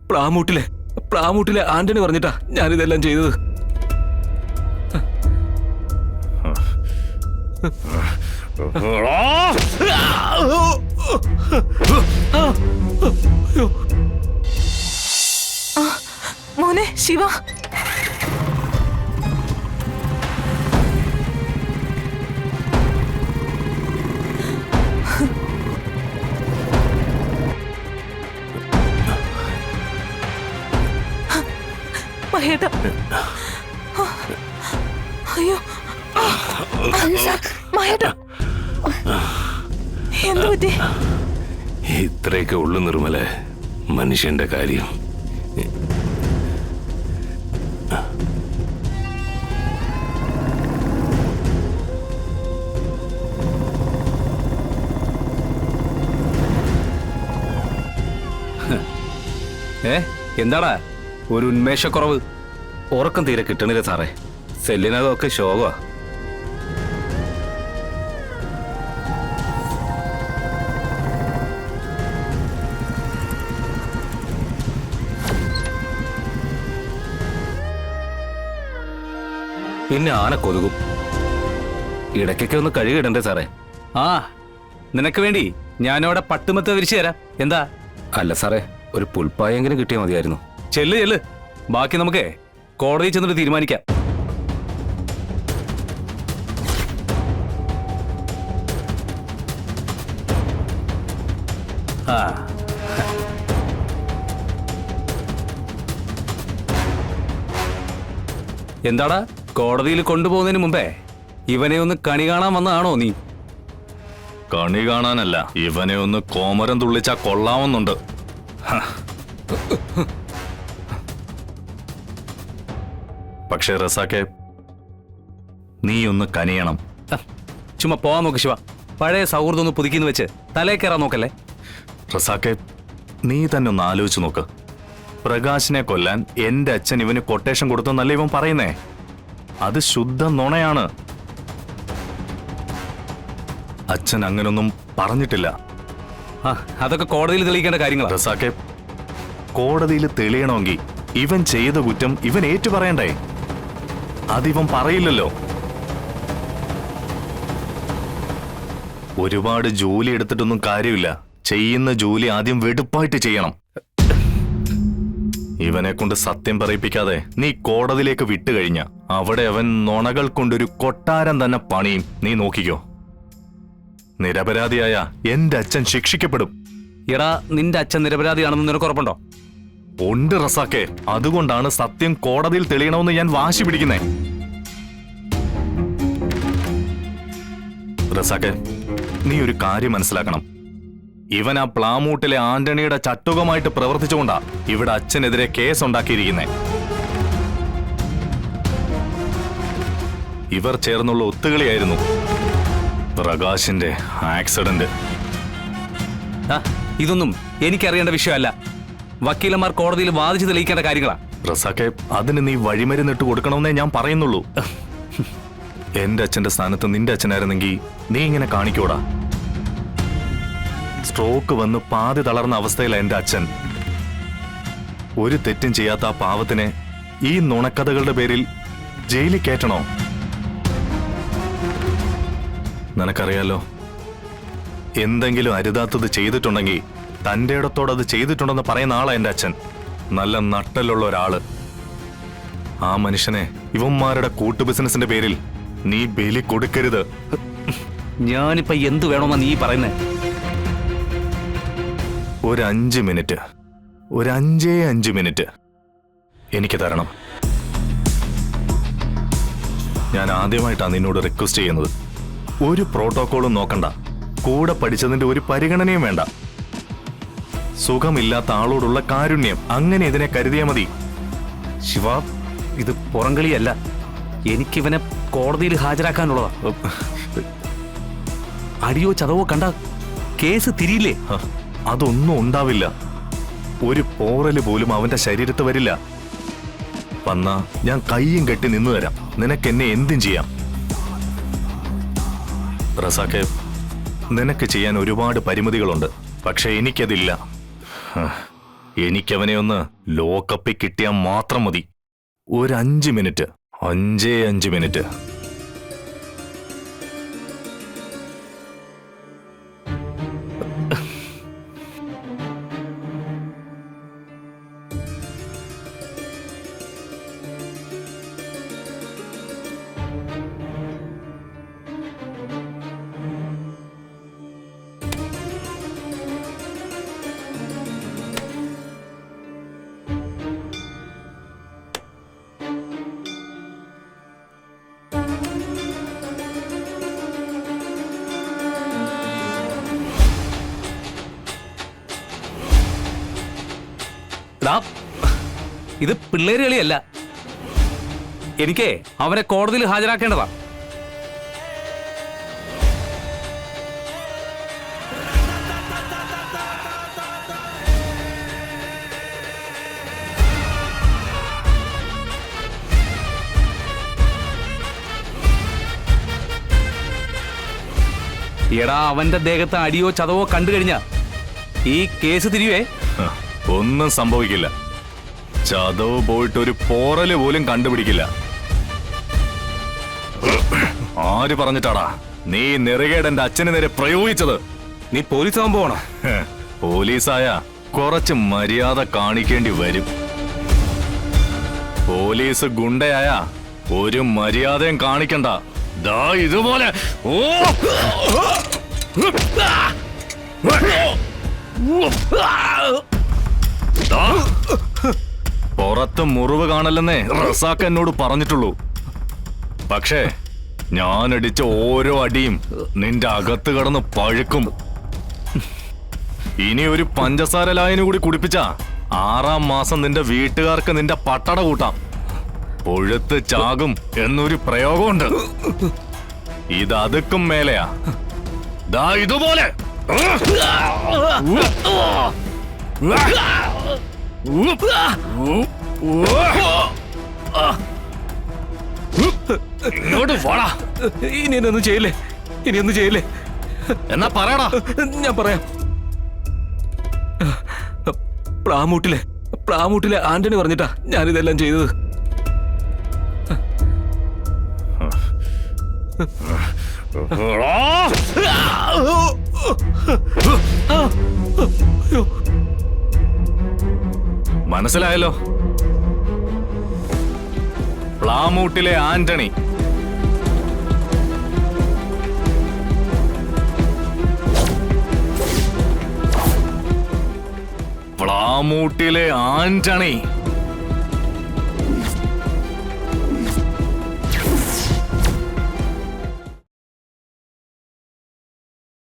പ്ലാമൂട്ടിലെ ആന്റണി പറഞ്ഞിട്ടാ ഞാനിതെല്ലാം ചെയ്തത്. മോനെ ശിവ, മഹേട്ട. അയ്യോ മഹേട്ട, എന്തു പറ്റി? ഇത്രയൊക്കെ ഉള്ളു നിർമ്മല മനുഷ്യന്റെ കാര്യം. എന്താടാ ഒരു ഉന്മേഷക്കുറവ്? ഉറക്കം തീരെ കിട്ടണില്ല സാറേ. സെല്ലിനതൊക്കെ ശോകമാ. പിന്നെ ആന കൊതുകും. ഇടയ്ക്കൊക്കെ ഒന്ന് കഴുകിടണ്ടേ സാറേ? ആ, നിനക്ക് വേണ്ടി ഞാനവിടെ പട്ടുമത്ത് വിരിച്ചു തരാം. എന്താ? അല്ല സാറേ, ഒരു പുൽപ്പായെങ്കിലും കിട്ടിയാൽ മതിയായിരുന്നു. ചെല്ല്, ബാക്കി നമുക്ക് കോടതിയിൽ ചെന്നിട്ട് തീരുമാനിക്കാം. ആ, എന്താടാ, കോടതിയിൽ കൊണ്ടുപോകുന്നതിന് മുമ്പേ ഇവനെ ഒന്ന് കണി കാണാൻ വന്നതാണോ നീ? കണി കാണാനല്ല, ഇവനെ ഒന്ന് കോമരം തുള്ളിച്ചാ കൊള്ളാവുന്നുണ്ട്. പക്ഷേ റസാക്കെ, നീ ഒന്ന് കനിയണം. ചുമ്മാ പോവാൻ നോക്ക് ശിവ. പഴയ സൗഹൃദം ഒന്ന് പുതുക്കിന്ന് വെച്ച് തലേ കയറാൻ നോക്കല്ലേ. റസാക്കെ, നീ തന്നെ ഒന്ന് ആലോചിച്ച് നോക്ക്. പ്രകാശിനെ കൊല്ലാൻ എന്റെ അച്ഛൻ ഇവന് കൊട്ടേഷൻ കൊടുത്തെന്നല്ല ഇവൻ പറയുന്നേ. അത് ശുദ്ധ നുണയാണ്. അച്ഛൻ അങ്ങനൊന്നും പറഞ്ഞിട്ടില്ല. ആ, അതൊക്കെ കോടതിയിൽ തെളിയിക്കേണ്ട കാര്യങ്ങളാണ്. റസാക്കെ, കോടതിയിൽ തെളിയണമെങ്കിൽ ഇവൻ ചെയ്ത കുറ്റം ഇവൻ ഏറ്റു പറയണ്ടേ? അതിവൻ പറയില്ലല്ലോ. ഒരുപാട് ജോലി എടുത്തിട്ടൊന്നും കാര്യമില്ല. ചെയ്യുന്ന ജോലി ആദ്യം വെടുപ്പായിട്ട് ചെയ്യണം. ഇവനെ കൊണ്ട് സത്യം പറയിപ്പിക്കാതെ നീ കോടതിയിലേക്ക് വിട്ടുകഴിഞ്ഞ അവിടെ അവൻ നുണകൾ കൊണ്ടൊരു കൊട്ടാരം തന്നെ പണിയും. നീ നോക്കിക്കോ. നിരപരാധിയായ എന്റെ അച്ഛൻ ശിക്ഷിക്കപ്പെടും. എടാ, നിന്റെ അച്ഛൻ നിരപരാധിയാണെന്ന് നിനക്ക് ഉറപ്പുണ്ടോ? ഉണ്ട് റസാക്കെ. അതുകൊണ്ടാണ് സത്യം കോടതിയിൽ തെളിയണമെന്ന് ഞാൻ വാശി പിടിക്കുന്നേ. റസാക്കെ, നീ ഒരു കാര്യം മനസ്സിലാക്കണം. ഇവൻ ആ പ്ലാമൂട്ടിലെ ആന്റണിയുടെ ചട്ടുകമായിട്ട് പ്രവർത്തിച്ചുകൊണ്ടാ ഇവിടെ അച്ഛനെതിരെ കേസ് ഉണ്ടാക്കിയിരിക്കുന്നേ. ഇവർ ചേർന്നുള്ള ഒത്തുകളിയായിരുന്നു പ്രകാശിന്റെ ആക്സിഡന്റ്. ഇതൊന്നും എനിക്കറിയേണ്ട വിഷയമല്ല. വക്കീലന്മാർ കോടതിയിൽ വാദിച്ച് തെളിയിക്കേണ്ട കാര്യങ്ങളാ. റസാക്കെ, അതിന് നീ വഴിമരുന്നിട്ട് കൊടുക്കണമെന്നേ ഞാൻ പറയുന്നുള്ളൂ. എന്റെ അച്ഛന്റെ സ്ഥാനത്ത് നിന്റെ അച്ഛനായിരുന്നെങ്കിൽ നീ ഇങ്ങനെ കാണിക്കൂടാ. സ്ട്രോക്ക് വന്ന് പാതി തളർന്ന അവസ്ഥയിലാണ് എന്റെ അച്ഛൻ. ഒരു തെറ്റും ചെയ്യാത്ത ആ പാവത്തിനെ ഈ നുണക്കഥകളുടെ പേരിൽ ജയിലിൽ കയറ്റണോ? നിനക്കറിയാലോ, എന്തെങ്കിലും അരുതാത്തത് ചെയ്തിട്ടുണ്ടെങ്കിൽ തന്റെ ഇടത്തോടത് ചെയ്തിട്ടുണ്ടെന്ന് പറയുന്ന ആളാ എന്റെ അച്ഛൻ. നല്ല നട്ടലുള്ള ഒരാള്. ആ മനുഷ്യനെ ഇവന്മാരുടെ കൂട്ടു ബിസിനസിന്റെ പേരിൽ നീ ബലി കൊടുക്കരുത്. ഞാനിപ്പോ എന്ത് വേണമെന്നാ നീ പറയുന്നേ? ഒരു 5 മിനിറ്റ്, ഒരു 5 മിനിറ്റ് എനിക്ക് തരണം. ഞാൻ ആദ്യമായിട്ടാണ് നിന്നോട് റിക്വസ്റ്റ് ചെയ്യുന്നത്. ഒരു പ്രോട്ടോക്കോളും നോക്കണ്ട. കൂടെ പഠിച്ചതിന്റെ ഒരു പരിഗണനയും വേണ്ട. സുഖമില്ലാത്ത ആളോടുള്ള കാരുണ്യം, അങ്ങനെ ഇതിനെ കരുതിയാ മതി. ശിവ, ഇത് പുറംകളിയല്ല. എനിക്കിവനെ കോടതിയിൽ ഹാജരാക്കാനുള്ളതാ. അടിയോ ചതവോ കണ്ട കേസ് തിരിയില്ലേ? അതൊന്നും ഉണ്ടാവില്ല. ഒരു പോറല് പോലും അവന്റെ ശരീരത്ത് വരില്ല. വന്നാ ഞാൻ കയ്യും കെട്ടി നിന്നു തരാം. നിനക്ക് എന്നെ എന്തും ചെയ്യാം. റസാക്കെ, നിനക്ക് ചെയ്യാൻ ഒരുപാട് പരിമിതികളുണ്ട്. പക്ഷെ എനിക്കതില്ല. എനിക്കവനെ ഒന്ന് ലോക്കപ്പിൽ കിട്ടിയാൽ മാത്രം മതി. ഒരു 5 മിനിറ്റ്, 5 മിനിറ്റ്. എടാ, ഇത് പിള്ളേര് കളിയല്ല. എനിക്ക് അവനെ കോടതിയിൽ ഹാജരാക്കേണ്ടതാ. എടാ, അവന്റെ ദേഹത്ത് അടിയോ ചതവോ കണ്ടു കഴിഞ്ഞാ ഈ കേസ് തിരിവേ. ഒന്നും സംഭവിക്കില്ല. ചതവ് പോയിട്ട് ഒരു പോറല് പോലും കണ്ടുപിടിക്കില്ല. ആര് പറഞ്ഞിട്ടാടാ നീ നെറുകേട് എന്റെ അച്ഛന് നേരെ പ്രയോഗിച്ചത്? നീ പോലീസ് ആവാൻ പോകണം. പോലീസായ കുറച്ച് മര്യാദ കാണിക്കേണ്ടി വരും. പോലീസ് ഗുണ്ടയായ ഒരു മര്യാദയും കാണിക്കണ്ട. ദാ ഇതുപോലെ. പുറത്ത് മുറിവ് കാണല്ലെന്നേ റസാക്ക് എന്നോട് പറഞ്ഞിട്ടുള്ളൂ. പക്ഷേ ഞാനടിച്ച ഓരോ അടിയും നിന്റെ അകത്ത് കടന്ന് പഴുക്കും. ഇനി ഒരു പഞ്ചസാര ലായനി കൂടി കുടിപ്പിച്ച 6-ാം മാസം നിന്റെ വീട്ടുകാർക്ക് നിന്റെ പട്ടട കൂട്ടാം. പൊഴുത്ത് ചാകും എന്നൊരു പ്രയോഗമുണ്ട്. ഇത് അതുക്കും മേലെയാ. ദാ ഇതുപോലെ. ഇങ്ങോട്ട് പോടാ. ഇനി എന്നൊന്നും ചെയ്യില്ലേ, ഇനിയൊന്നും ചെയ്യില്ലേ. എന്നാ പറയടാ. ഞാൻ പറയാം. പ്ലാമൂട്ടിലെ ആന്റണി പറഞ്ഞിട്ടാ ഞാനിതെല്ലാം ചെയ്തത്. മനസ്സിലായല്ലോ? പ്ലാമൂട്ടിലെ ആന്റണി. പ്ലാമൂട്ടിലെ ആന്റണി.